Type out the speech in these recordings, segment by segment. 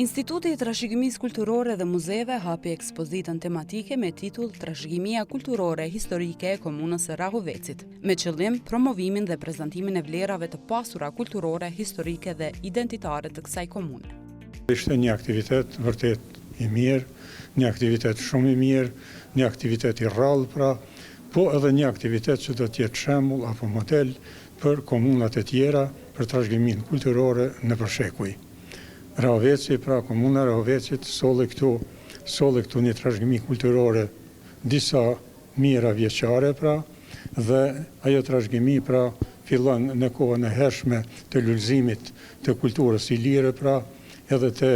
Instituti i Trashëgimisë Kulturore dhe Muzeve hapi ekspozitën tematike me titull Trashëgimia kulturore historike e komunës së Rahovecit, me qëllim promovimin dhe prezantimin e vlerave të pasura kulturore, historike dhe identitare të kësaj komune. Ishte një aktivitet vërtet i mirë, një aktivitet shumë i mirë, një aktivitet i rrallë pra, po edhe një aktivitet që do të jetë shembull apo model për komunat e tjera për trashëgiminë kulturore nëpër shekuj. Rahoveci, pra komuna Rahovecit, solli këtu një trashëgimi kulturore disa mijëra vjeçare, pra, dhe ajo trashëgimi pra fillon në kohën e hershme të lullëzimit të kulturës ilire, pra, edhe të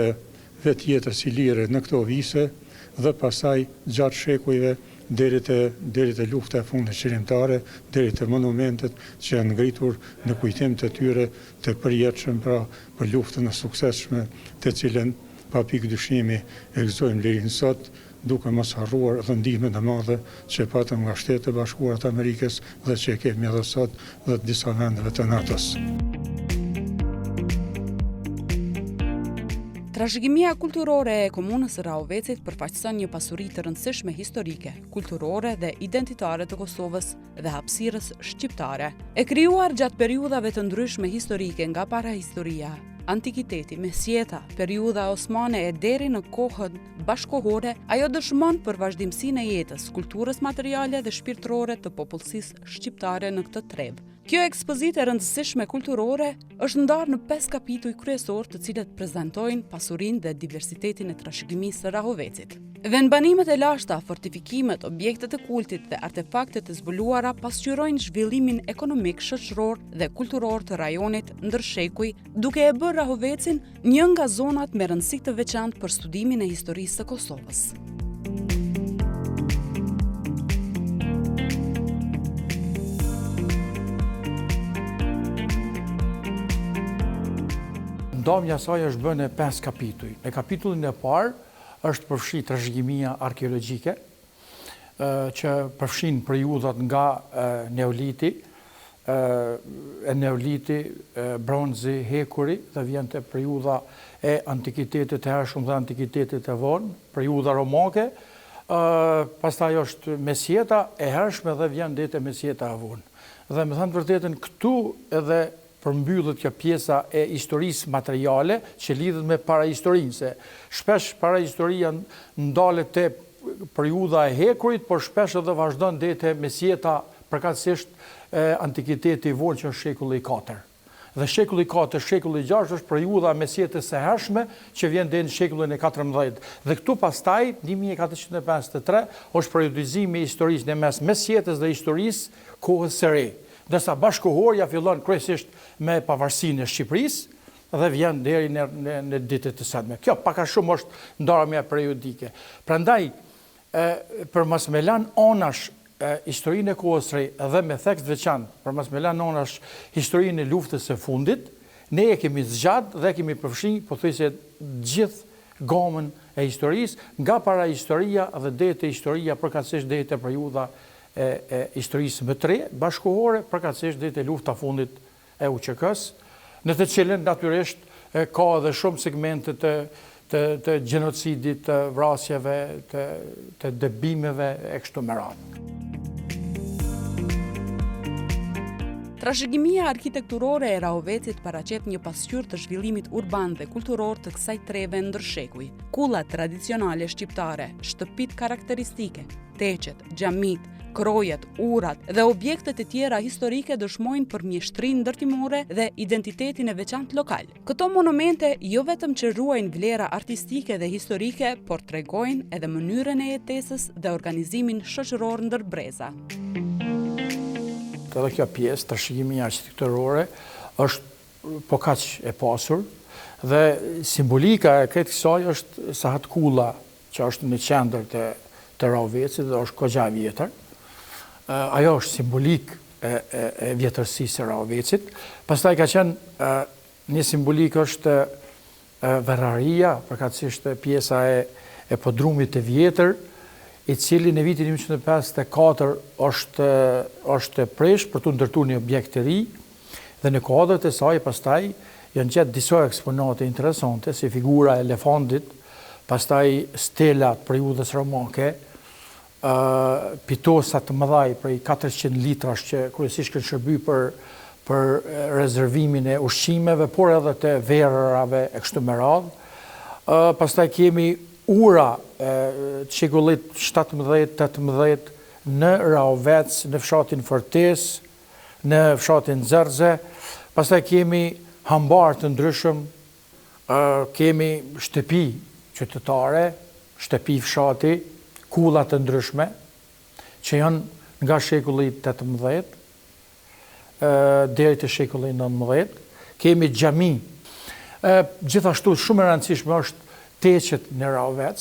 vetjetës ilire në këto vise, dhe pasaj gjatë shekujve deri te lufta e fundit qërimtare, deri te monumentet që janë ngritur në kujtim të tyre të përjetshëm, pra, për luftën e suksesshme, të cilën pa pikë dyshimi e gëzojmë deri sot, duke mos harruar dhe ndihmën e madhe që patëm nga Shtetet e Bashkuara të Amerikës dhe që kemi edhe sot dhe të disa vendeve të NATO-s. Trashëgimia kulturore e komunës së Rahovecit përfaqëson një pasuri të rëndësishme historike, kulturore dhe identitare të Kosovës dhe hapësirës shqiptare. E krijuar gjatë periudhave të ndryshme historike nga parahistoria, antikiteti, mesjeta, periudha osmane e deri në kohën bashkohore, ajo dëshmon për vazhdimsinë e jetës, kulturës materiale dhe shpirtërore të popullsisë shqiptare në këtë treg. Kjo ekspozitë e rëndësishme kulturore është ndarë në 5 kapituj kryesor të cilët prezantojnë pasurinë dhe diversitetin e trashëgimisë së Rahovecit. Vendbanimet e lashta, fortifikimet, objektet e kultit dhe artefaktet e zbuluara pasqyrojnë zhvillimin ekonomik, shoqëror dhe kulturor të rajonit ndër shekuj, duke e bërë Rahovecin një nga zonat me rëndësi të veçantë për studimin e historisë së Kosovës. Ndamja saj është bënë 5 kapituj. Në kapitullin e parë është përfshi trashëgimia arkeologjike, që përfshin periudhat nga neoliti, bronzi, hekuri, dhe vjen te periudha e antikitetit të hershëm dhe antikitetit të vonë, periudha romake, pastaj është mesjeta e hershme dhe vjen deri te mesjeta e vonë. Dhe me thënë të vërtetën këtu edhe përmbyllet kjo pjesa e historisë materiale që lidhet me parahistorinë, se shpesh parahistoria ndalet te periudha e hekurit, por shpesh edhe vazhdon deri te mesjeta, përkatësisht antikiteti i vonë që është shekulli i 4. Dhe shekulli i 4, shekulli i 6 është periudha e mesjetës së hershme që vjen deri në shekullin e 14. Dhe këtu pastaj 1453 është periudizimi i historisë në mes mesjetës dhe historisë kohës së re. Ndërsa bashkohorja fillon kryesisht me pavarësinë e Shqipërisë dhe vjen deri në ditët e sotme. Kjo pak a shumë është ndarja periodike. Prandaj, për mos me lënë anash historinë e kohës së re dhe me theks veçantë, për mos me lënë anash historinë e luftës së fundit, ne e kemi zgjatë dhe kemi përfshi pothuajse gjithë gamën e historisë, nga parahistoria dhe deri te historia përkatësisht deri te periudha e historisë më të re, bashkohore, përkatësisht deri te lufta fundit e UÇK-s, në të cilën natyrisht ka edhe shumë segmente të gjenocidit, të vrasjeve, të dëbimeve e kështu me radhë. Trashëgimia arkitekturore e Rahovecit paraqet një pasqyrë të zhvillimit urban dhe kulturor të kësaj treve ndër shekuj. Kullat tradicionale shqiptare, shtëpit karakteristike, teqet, xhamit, krojet, urat dhe objektet e tjera historike dëshmojnë për mjeshtrinë ndërtimore dhe identitetin e veçantë lokal. Këto monumente jo vetëm që ruajnë vlera artistike dhe historike, por tregojnë edhe mënyrën e jetesës dhe organizimin shoqëror ndër breza. Edhe kjo pjesë, trashëgimia arkitekturore, është po kaq e pasur dhe simbolika e kësaj është Sahat Kulla, që është në qendër të Rahovecit dhe është goxha e vjetër. Ajo është simbolik e vjetërsisë së Rahovecit. Pastaj ka qenë një simbolik është verraria, përkatësisht pjesa e podrumit të vjetër, i cili në vitin 1954 është presh për të ndërtuar një objekt të ri, dhe në kuadrat e saj pastaj janë gjetë disa eksponate interesante, si figura e elefantit, pastaj stelat periudhës romake, pitosat të mëdhaj prej 400 litrash që kryesisht kanë shërby për rezervimin e ushqimeve, por edhe të verërave e kështu me radhë. Pastaj kemi ura të shekullit 17-18 në Raovec, në fshatin Fortes, në fshatin Zërze. Pastaj kemi hambar të ndryshëm, kemi shtëpi qytetare, shtëpi fshati, kullat të ndryshme, që janë nga shekulli 18 deri te shekulli 19. Kemi xhami. Gjithashtu shumë e rëndësishme është teqet në Raovec.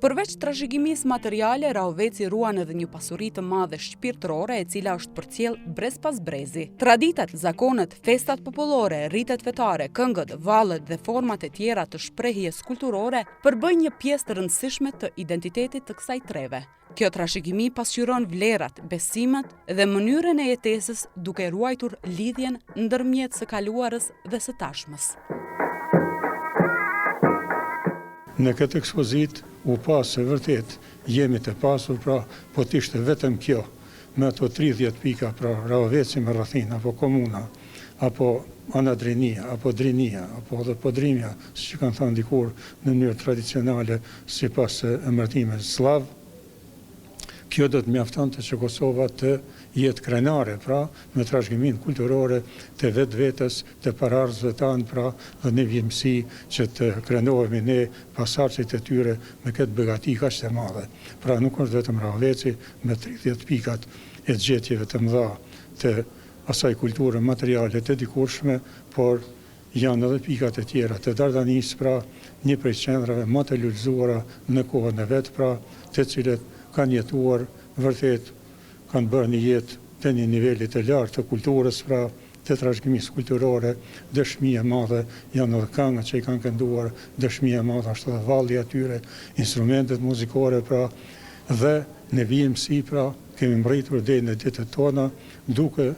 Përveç trashëgimisë materiale, Raoveci ruan edhe një pasuri të madhe shpirtërore e cila është përcjell brez pas brezi. Traditat, zakonet, festat popullore, rritet fetare, këngët, vallet dhe format e tjera të shprehjes kulturore përbëjnë një pjesë të rëndësishme të identitetit të kësaj treve. Kjo trashëgimi pasqyron vlerat, besimet dhe mënyrën e jetesës duke ruajtur lidhjen ndërmjet së kaluarës dhe së tashmës. Në këtë ekspozit u pas se vërtet jemi të pasur, pra po t'ishte vetëm kjo, me ato 30 pika, pra Raoveci me rrethin, apo komuna, apo anadrinia, apo drinia, apo dhe podrimja, si që kanë thënë dikur në mënyrë tradicionale si pas emërtimit slav. Kjo do të mjaftonte që Kosova të jetë krenare, pra me trashëgimin kulturore të vetës, të paraardhësve tanë, pra dhe në vjemësi që të krenohemi ne pasardhësit e tyre me këtë begati kaq të madhe. Pra nuk është vetëm Raoveci me 30 pikat e gjetjeve të mëdha të asaj kulture materiale të dikurshme, por janë edhe pikat e tjera të Dardanis, pra një prej qendrave më të lullzuara në kohën e vetë, pra të cilët kanë jetuar vërtet, kanë bërë një jetë të një nivellit të lartë të kulturës, pra të trashëgimisë kulturore, dëshmi e madhe janë edhe këngët që i kanë kënduar, dëshmi e madhe është edhe valli atyre, instrumentet muzikore, pra dhe në vjemësi, pra kemi mbërritur deri në ditët tona, duke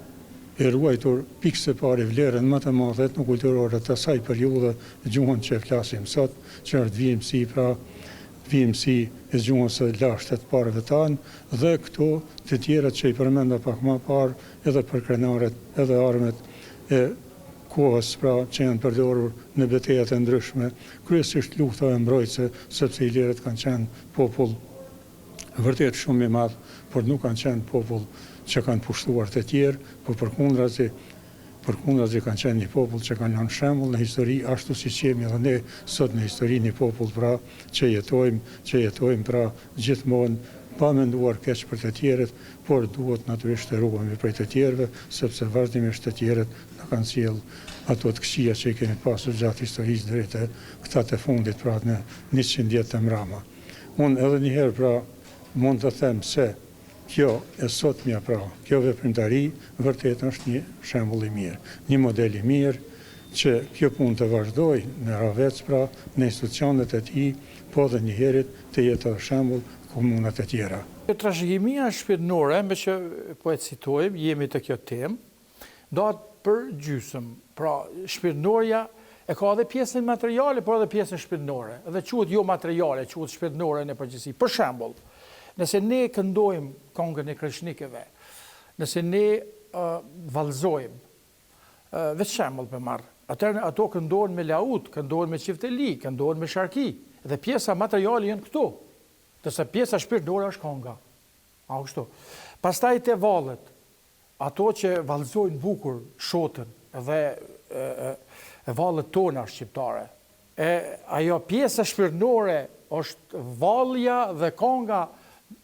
e ruajtur pikë së pari vlerën më të madhe etnokulturore të asaj periudhe gjuhën që e flasim sot, që është vjemësi, pra vjemësi e gjuhës së lashtë të parëve tanë, dhe këto të tjera që i përmenda pak më parë, edhe për krenaret, edhe armet e kohës, pra që janë përdorur në betejat e ndryshme, kryesisht lufta e mbrojtëse, sepse ilirët kanë qenë popull vërtet shumë i madh, por nuk kanë qenë popull që kanë pushtuar të tjerë, por përkundrazi kanë qenë një popull që kanë lënë shembull në histori, ashtu siç jemi edhe ne sot në histori një popull, pra që jetojmë pra gjithmonë pa menduar keq për të tjerët, por duhet natyrisht të ruhemi prej të tjerëve, sepse vazhdimisht të tjerët na kanë sjell ato të këqija që i kemi pasur gjatë historisë deri te këta të fundit, pra në 100 vjet të mrama. Unë edhe një herë, pra mund të them se kjo e sotmja, pra kjo veprimtari vërtet është një shembull i mirë, një model i mirë që kjo punë të vazhdoj në Raovec, pra në institucionet e tij, po dhe një herët të jetë edhe shembull komunat e tjera. Trashëgimia shpirtërore, me që po e citojmë, jemi të kjo temë, do të për gjysëm, pra shpirtënorja e ka edhe pjesën materiale, por edhe pjesën shpirtërore, dhe quhet jo materiale, quhet shpirtërore në përgjithësi. Për shembull, nëse ne këndojmë këngën e kreshnikëve, nëse ne vallëzojmë, veç shembull për marr, atëherë ato këndohen me laut, këndohen me çifteli, këndohen me sharki, dhe pjesa materiale janë këtu, ndërsa pjesa shpirtërore është kënga. Kështu. Pastaj te vallet, ato që vallëzojnë bukur shotën dhe vallet tona shqiptare. Ajo pjesa shpirtërore është vallja dhe kënga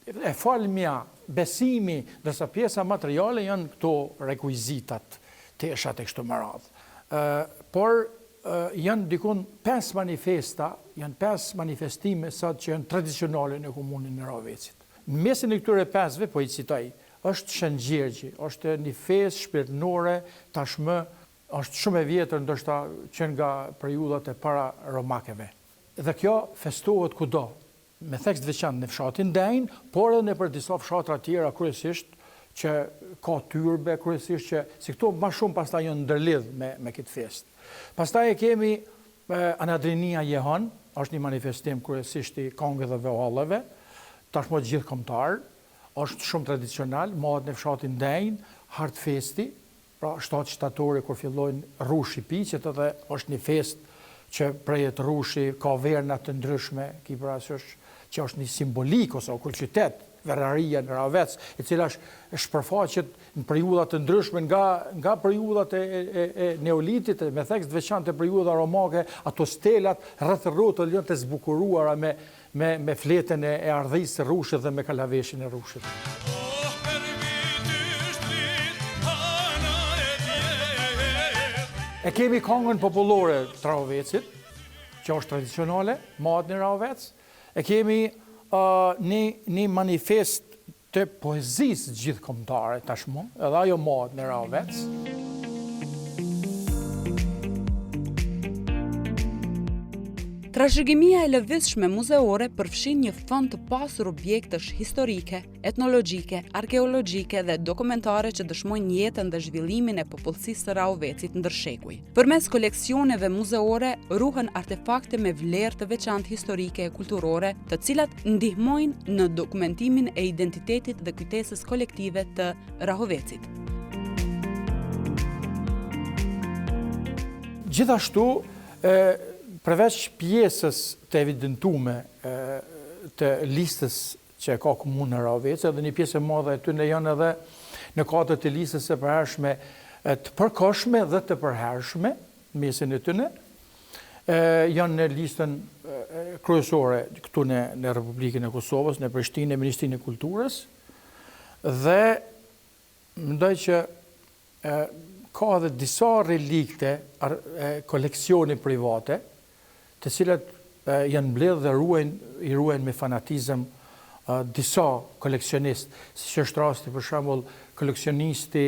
e falmja, besimi, ndërsa pjesa materiale janë këto rekuizitat, teshat e kështu me radhë. Por janë dikun 5 manifesta, janë 5 manifestime sot që janë tradicionale në komunën e Raovecit. Në mesin e këtyre 5-ve, po i citoj, është Shëngjirgji, është një festë shpirtërore, tashmë është shumë e vjetër, ndoshta që nga periudhat e para romakeve. Dhe kjo festohet kudo, me theks të veçantë në fshatin Denj, por edhe në për disa fshatra tjera kryesisht që ka tyrbe kryesisht që si këto më shumë pastaj janë ndërlidh me këtë fest. Pastaj e kemi Anadrinia Jehon, është një manifestim kryesisht i këngëve dhe vallëve, tashmë gjithkombëtar, është shumë tradicional, mohet në fshatin Denj, Hartfesti, pra 7 shtatori kur fillojnë rrushi piqet edhe është një fest që prejet rrushi, ka verna të ndryshme, ki parasysh që është një simbolik ose kur qytet, Verraria në Ravec, e cila shpërfaqet në periudha të ndryshme nga periudhat e neolitit, me theks të veçantë periudha romake, ato stelat rreth rrotës janë të zbukuruara me fletën e ardhisë së rrushit dhe me kalaveshin e rrushit. E kemi këngën popullore të Ravecit, që është tradicionale, mahet në Ravec. E kemi një manifest të poezisë gjithkombëtare tashmë, edhe ajo mahet në Ravec. Trashëgimia e lëvizshme muzeore përfshin një fond të pasur objektësh historike, etnologjike, arkeologjike dhe dokumentare që dëshmojnë jetën dhe zhvillimin e popullsisë së Rahovecit ndër shekuj. Përmes koleksioneve muzeore ruhen artefakte me vlerë të veçantë historike e kulturore, të cilat ndihmojnë në dokumentimin e identitetit dhe kujtesës kolektive të Rahovecit. Gjithashtu, përveç pjesës të evidentume të listës që ka Komuna e Rahovec, edhe një pjesë e madhe e tyre janë edhe në katër të listës së përhershme të përkohshme dhe të përhershme, mesin e tyre, janë në listën kryesore këtu në Republikën e Kosovës, në Prishtinë, në Ministrinë e Kulturës, dhe mendoj që ka edhe disa relikte koleksione private, të cilat janë mbledhur dhe i ruajnë me fanatizëm disa koleksionistë, si që është rasti për shembull koleksionisti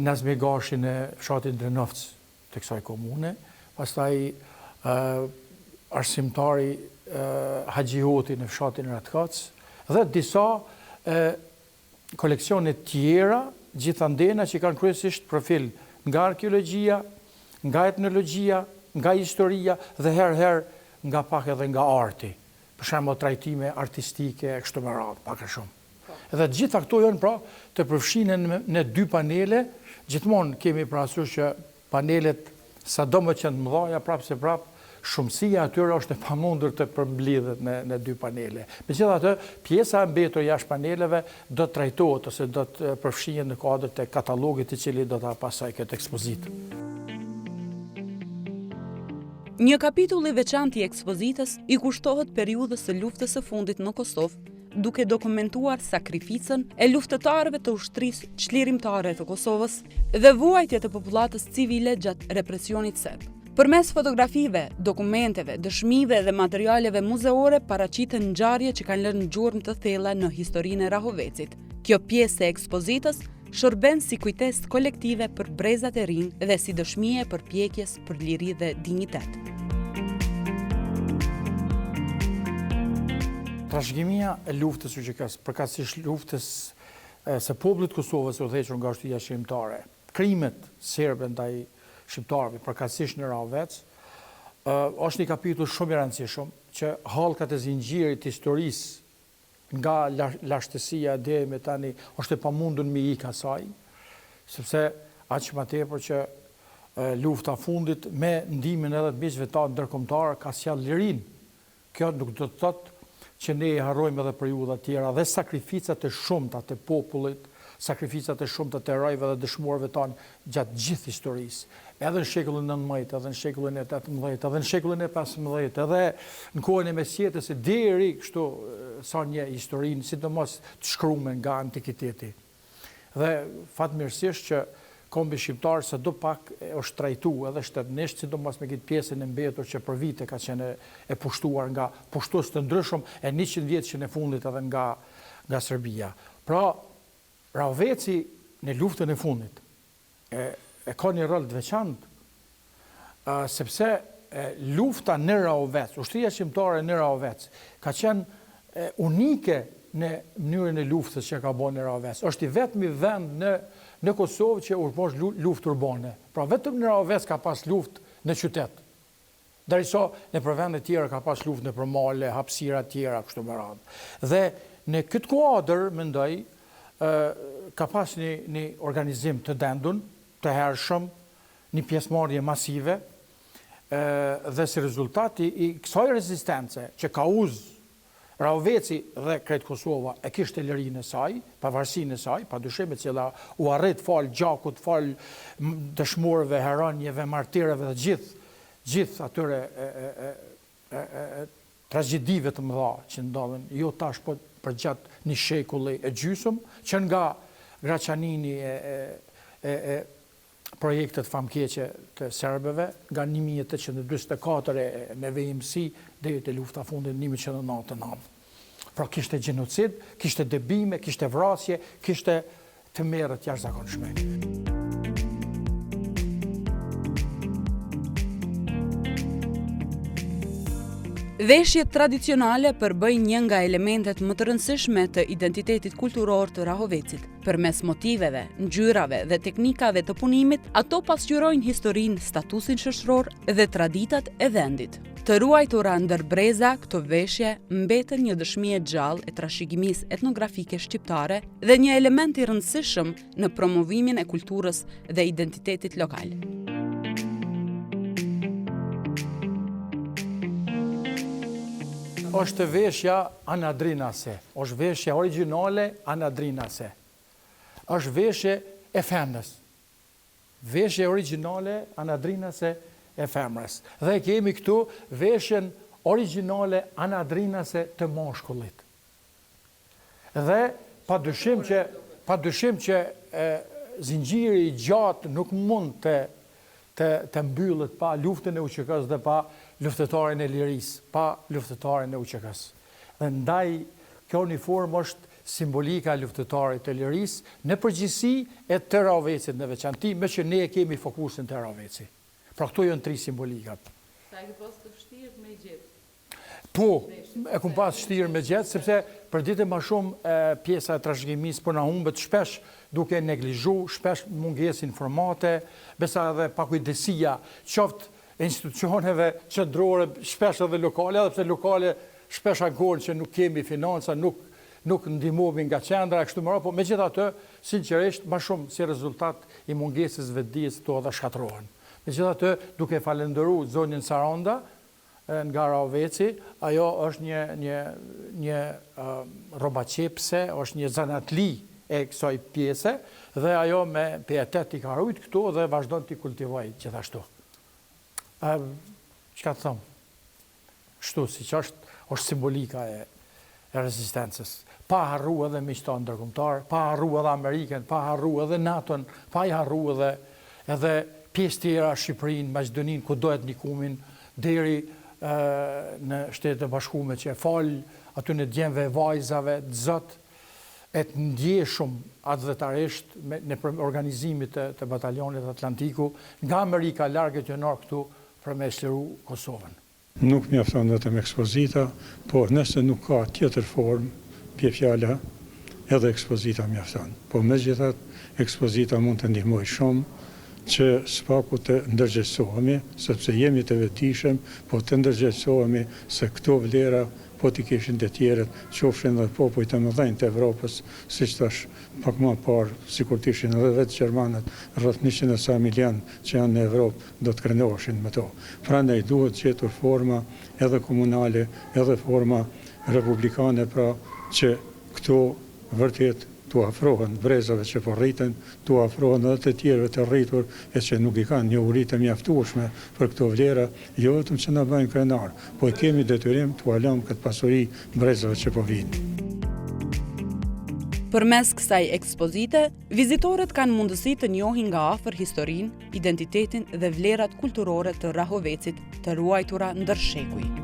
Nazmi Gashi në fshatin Drenovc të kësaj komune, pastaj arsimtari Haxhi Hoti në fshatin Ratkac, dhe disa koleksione tjera gjithandena që kanë kryesisht profil nga arkeologjia, nga etnologjia, nga historia dhe herë nga pak edhe nga arti. Për shembull trajtime artistike e kështu me radhë, pak a shumë. Edhe të gjitha këto janë pra të përfshinen në 2 panele, gjithmonë kemi parasysh që panelet sado më që të mëdha, prapë se prapë, shumësia atyre është e pamundur të përmbledhet në 2 panele. Megjithatë, pjesa e mbetur jashtë paneleve do të trajtohet ose do të përfshihet në kuadër të katalogit i cili do ta pasojë këtë ekspozitë. Një kapitull i veçantë i ekspozitës i kushtohet periudhës së luftës së fundit në Kosovë, duke dokumentuar sakrificën e luftëtarëve të ushtrisë çlirimtare të Kosovës dhe vuajtjet e popullatës civile gjatë represionit serb. Përmes fotografive, dokumenteve, dëshmive dhe materialeve muzeore paraqiten ngjarje që kanë lënë gjurmë të thella në historinë e Rahovecit. Kjo pjesë e ekspozitës shërben si kujtesë kolektive për brezat e rinj dhe si dëshmie për përpjekjes për liri dhe dinjitet. Trashëgimia e luftës përkatësisht luftës së popullit të Kosovës u udhëhequr nga ushtria shqiptare, krimet serbe ndaj shqiptarëve përkatësisht në Rahovec, është një kapitull shumë i rëndësishëm që hallkat e zinxhirit të historisë nga lashtësia deri me tani është e pamundur me ikë asaj, sepse aq më tepër që lufta fundit me ndihmën edhe të miqve tanë ndërkombëtar ka sjellë lirinë. Kjo nuk do të thotë që ne harrojmë edhe periudha tjera dhe sakrificat e shumta të popullit, sakrificat e shumta të herojve dhe dëshmorëve tanë gjatë gjithë historisë. Edhe në shekullin 19, edhe në shekullin e 18, edhe në shekullin e 15, edhe në kohën e mesjetës deri kështu sa një historinë, sidomos të shkruar nga antikiteti. Dhe fatmirësisht që kombi shqiptar sado pak është trajtuar edhe shtetënisht, sidomos me këtë pjesën e mbetur që për vite ka qenë e pushtuar nga pushtues të ndryshëm e 100 vjetëshin e fundit edhe nga Serbia. Pra, Rahoveci në luftën e fundit e ka një rol të veçantë, sepse lufta në Rahovec, ushtria shqiptare në Rahovec, ka qenë unike në mënyrën e luftës që ka bërë në Rahovec. Është i vetmi vend në Kosovë që u bosh luftë urbane. Pra vetëm në Rahovec ka pas luftë në qytet. Derisa në për vende tjera ka pas luftë në përmale, hapësira tjera, kështu me radhë. Dhe në këtë kuadër, mendoj, ka pas një organizim të dendur, të hershëm, një pjesëmarrje masive, dhe si rezultati i kësaj rezistence që ka Rahoveci dhe krejt Kosova e kishte lirinë e saj, pavarësinë e saj, padyshim e cila u arrit fal gjakut, fal dëshmorëve, heronjeve, martirëve dhe gjithë atyre tragedive të mëdha që ndodhen, jo tash po përgjatë një shekulli e gjysmë, që nga Graçanini e projektet famkeqe të serbëve, nga 1844 me vejimësi deri te lufta fundit 1999. Pra kishte gjenocid, kishte dëbime, kishte vrasje, kishte të merret jashtëzakonshme. Veshjet tradicionale përbëjnë një nga elementet më të rëndësishme të identitetit kulturor të Rahovecit. Përmes motiveve, ngjyrave dhe teknikave të punimit, ato pasqyrojnë historinë, statusin shoqëror dhe traditat e vendit. Të ruajtura ndër breza, këto veshje mbeten një dëshmi e gjallë e trashëgimisë etnografike shqiptare dhe një element i rëndësishëm në promovimin e kulturës dhe identitetit lokal. Është veshja anadrinase, është veshja origjinale anadrinase. Është veshje e femrës. Veshje origjinale anadrinase e femrës. Dhe kemi këtu veshjen origjinale anadrinase të mashkullit. Dhe padyshim që zinxhiri i gjatë nuk mund të mbyllet pa luftën e UÇK-s dhe pa luftëtarin e lirisë, pa luftëtarin e UÇK-s. Dhe ndaj kjo uniform është simbolika e luftëtarit të lirisë në përgjithësi e të Rahovecit në veçanti, me që ne e kemi fokusin të Rahoveci. Pra këto janë 3 simbolikat. Sa e ke pas të vështirë me gjetë? Po, e kum pas vështirë me gjetë, sepse për ditë më shumë pjesa e trashëgimisë po na humbet shpesh duke neglizhu, shpesh mungesë informate, besa edhe pakujdesia, qoftë institucioneve qendrore, shpesh edhe lokale, edhe pse lokale shpesh ankon që nuk kemi financa, nuk ndihmohemi nga qendra, kështu më radhë, po megjithatë, sinqerisht, më shumë si rezultat i mungesës vetdijes to edhe shkatërrohen. Megjithatë, duke falendëruar zonën Saranda nga Rahoveci, ajo është një rrobaqepse, është një zanatli e kësaj pjese dhe ajo me pietet i ka rujt këtu dhe vazhdon t'i kultivoj gjithashtu. Çka të them? Kështu siç është simbolika e rezistencës. Pa harru edhe miqtan ndërkombëtar, pa harru edhe Amerikën, pa harru edhe NATO-n, pa i harru edhe pjesë tjera Shqipërinë, Maqedoninë, ku dohet ndikumin deri në Shtetet e Bashkuara që fal aty në djemve vajzave të zot e të ndjeshëm atëvetarisht në organizimit të batalionit Atlantiku nga Amerika largët jënar këtu për me shliru Kosovën. Nuk mjafton vetëm ekspozita, por nëse nuk ka tjetër formë, pjefjala, edhe ekspozita mjafton. Po megjithatë ekspozita mund të ndihmojë shumë që s'paku të ndërgjegjësohemi, sepse jemi të vetëdijshëm, po të ndërgjegjësohemi se këto vlera po t'i kishin të tjerët, qofshin dhe popujt të mëdhenj të Evropës, siç tash pak më parë, sikur t'ishin edhe vetë gjermanët, rreth 100 milion që janë në Evropë, do të krenoheshin me to. Prandaj duhet gjetur forma edhe komunale, edhe forma republikane, pra që këto vërtet t'u afrohen brezave që po rriten, t'u afrohen edhe të tjerëve të rritur e që nuk i kanë një uri të mjaftueshme për këto vlera, jo vetëm që na bëjnë krenar, po kemi detyrim t'u alëm këtë pasuri brezave që po vinë. Përmes kësaj ekspozite, vizitorët kanë mundësi të njohin nga afër historinë, identitetin dhe vlerat kulturore të Rahovecit, të ruajtura ndër shekuj.